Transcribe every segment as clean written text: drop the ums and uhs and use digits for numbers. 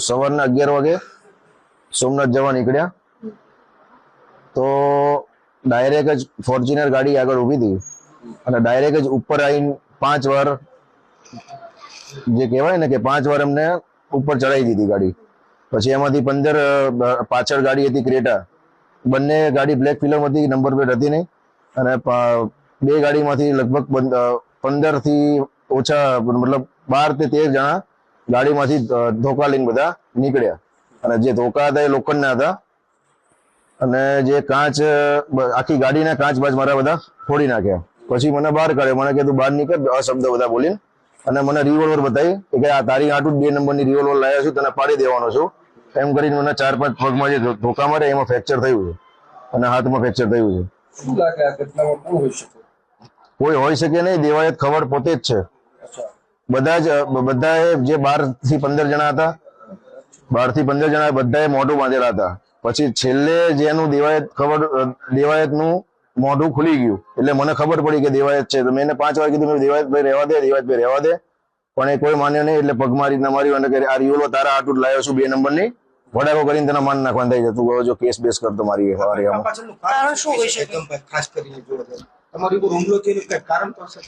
સવારના 11 વાગે સોમનાથ જવા નીકળ્યા તો ડાયરેક્ટ જ ફોર્ચ્યુનર ગાડી આગળ ઊભી હતી અને ડાયરેક્ટ જ ઉપર આવીને 5 વાર જે કહેવાય ને કે 5 વાર અમને ઉપર ચડાવી દીધી ગાડી. પછી એમાંથી 15 પાછળ ગાડી હતી ક્રેટા, બંને ગાડી બ્લેક ફિલ્મ હતી, નંબર પ્લેટ હતી નહીં અને બે ગાડીમાંથી લગભગ 15 થી ઓછા મતલબ 12 થી 13 જણા ગાડીમાંથી ધોકા લઈને બધા નીકળ્યા અને જે ધોકા હતા એ લોખંડના હતા અને જે કાચ આખી ગાડીના કાચ બાજ મારા બધા ફોડી નાખ્યા. પછી મને બહાર કાઢ્યો, મને કીધું બહાર નીકળ શબ્દ બધા બોલીને અને મને રિવોલ્વર બતાવી કે આ તારી આટું 2 નંબરની રિવોલ્વર લાવ્યા છું, તને પાડી દેવાનો છું એમ કરીને મને 4-5 પગમાં જે ધોકા મારે એમાં ફ્રેક્ચર થયું છે અને હાથમાં ફ્રેક્ચર થયું છે. શું લાગે આ ઘટનામાં કોણ હોઈ શકે? કોઈ હોઈ શકે નહીં, દેવાયત ખબર પોતે જ છે. બધા જે 12 થી 15 જણા હતા, 12 થી 15 જણા બધાએ મોઢું બાંધેલા હતા. પછી છેલ્લે જેનું દેવાયતનું મોઢું ખુલી ગયું એટલે મને ખબર પડી કે દેવાયત છે. તો મેં 5 વાર કીધું દેવાયતભાઈ રહેવા દે, પણ એ કોઈ માન્યો નહીં. એટલે પગ મારી માર્યું અને આ રિવોલ્વર તારા આટલું લાવ્યો છું 2 નંબરની, વડાકો કરીને તને માન નાખવાનું થાય છે, તું જો કેસ બેસ કરતો મારી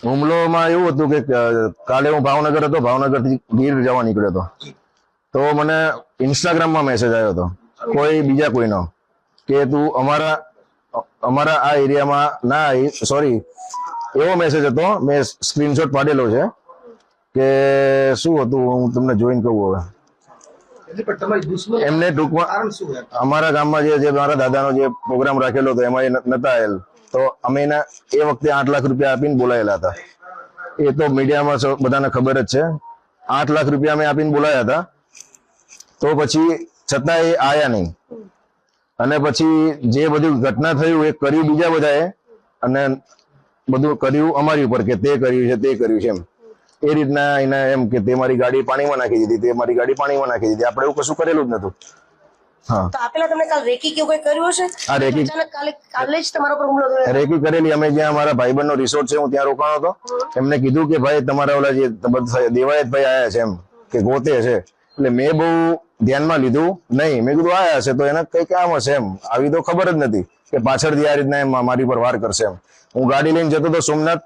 હુમલોમાં એવું હતું કે કાલે હું ભાવનગર હતો, ભાવનગર થી ગીર જવા નીકળ્યો હતો તો મને ઇન્સ્ટાગ્રામમાં મેસેજ આવ્યો હતો બીજા કોઈનો કે તું અમારા આ એરિયામાં ના, સોરી એવો મેસેજ હતો, મેં સ્ક્રીનશોટ પાડેલો છે કે શું હતું હું તમને જોઈને કહું. હવે એમને ટૂંકમાં અમારા ગામમાં જે મારા દાદાનો જે પ્રોગ્રામ રાખેલો હતો એમાં એ નતા આવેલ તો અમે એને એ વખતે 8 લાખ રૂપિયા આપીને બોલાયેલા હતા. એ તો મીડિયામાં બધાને ખબર જ છે. 8 લાખ રૂપિયા અમે આપીને બોલાયા હતા તો પછી છતાં એ આયા નહીં અને પછી જે બધું ઘટના થયું એ કર્યું બીજા બધાએ અને બધું કર્યું અમારી ઉપર કે તે કર્યું છે એમ. એ રીતના એને એમ કે તે મારી ગાડી પાણીમાં નાખી દીધી, આપણે એવું કશું કરેલું જ નતું. હા, તો આપેલા તમને કાલ રેકી કેવું કઈ કર્યું હશે? આ રેકી કાલે જ તમારા પર હુમલો થયો? રેકી કરેલી. અમે જ્યાં મારા ભાઈબંધનો રિસોર્ટ છે હું ત્યાં રોકાણો હતો, એમને કીધું કે ભાઈ તમારા ઓલા જે દેવાયતભાઈ આયા છે એમ કે ગોતે છે. એટલે મેં બહુ ધ્યાનમાં લીધું નહીં, મેં કીધું આયા હશે તો એને કઈ કામ હશે એમ. આવી તો ખબર જ નથી કે પાછળથી આ રીતના એમ મારી પર વાર કરશે એમ. હું ગાડી લઈને જતો હતો સોમનાથ,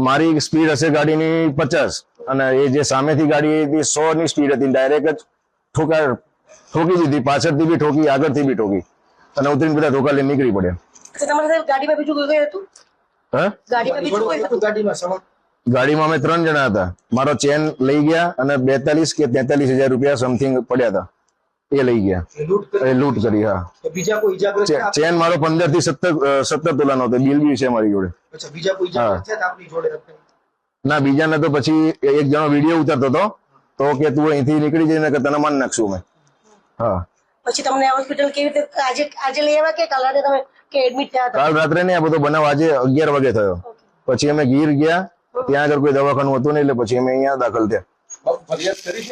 મારી સ્પીડ હશે ગાડીની 50 અને એ જે સામેથી ગાડી હતી 100 ની સ્પીડ હતી. ડાયરેક્ટ જ ઠોકી દીધી, પાછળથી બી ઠોકી, આગળથી બી ઠોકી અને ઉતરીને બધા ધોકા લઈને નીકળી પડ્યા. તમારા સાથે ગાડીમાં બીજું કોઈ હતું? હા, ગાડીમાં બીજું કોઈ હતું? ગાડીમાં અમે 3 જણા હતા. મારો ચેન લઈ ગયા અને 42 કે 43 હજાર રૂપિયા સમથિંગ પડ્યા હતા, એ લઈ ગયા, એ લૂંટ કરી. હા, ચેન મારો 15 થી 17 તોલાનો હતો, બિલ બી છે મારી જોડે. ના, બીજાને તો પછી એક જણો વિડીયો ઉતારતો હતો તો કે તું અહીંથી નીકળી જઈને કે તને માન નાખશું મેં. હા, પછી તમને હોસ્પિટલ કેવી રીતે આજે લઈ આવ્યા કે કાલ રાતે તમે કે એડમિટ થયા હતા? કાલ રાત્રે નહીં, આ બધો બનાવ આજે 11 વાગે થયો. પછી અમે ગીર ગયા, ત્યાં આગળ કોઈ દવાખાનું હતું નહીં એટલે પછી અમે અહીંયા દાખલ થયા. ફરિયાદ કરી છે?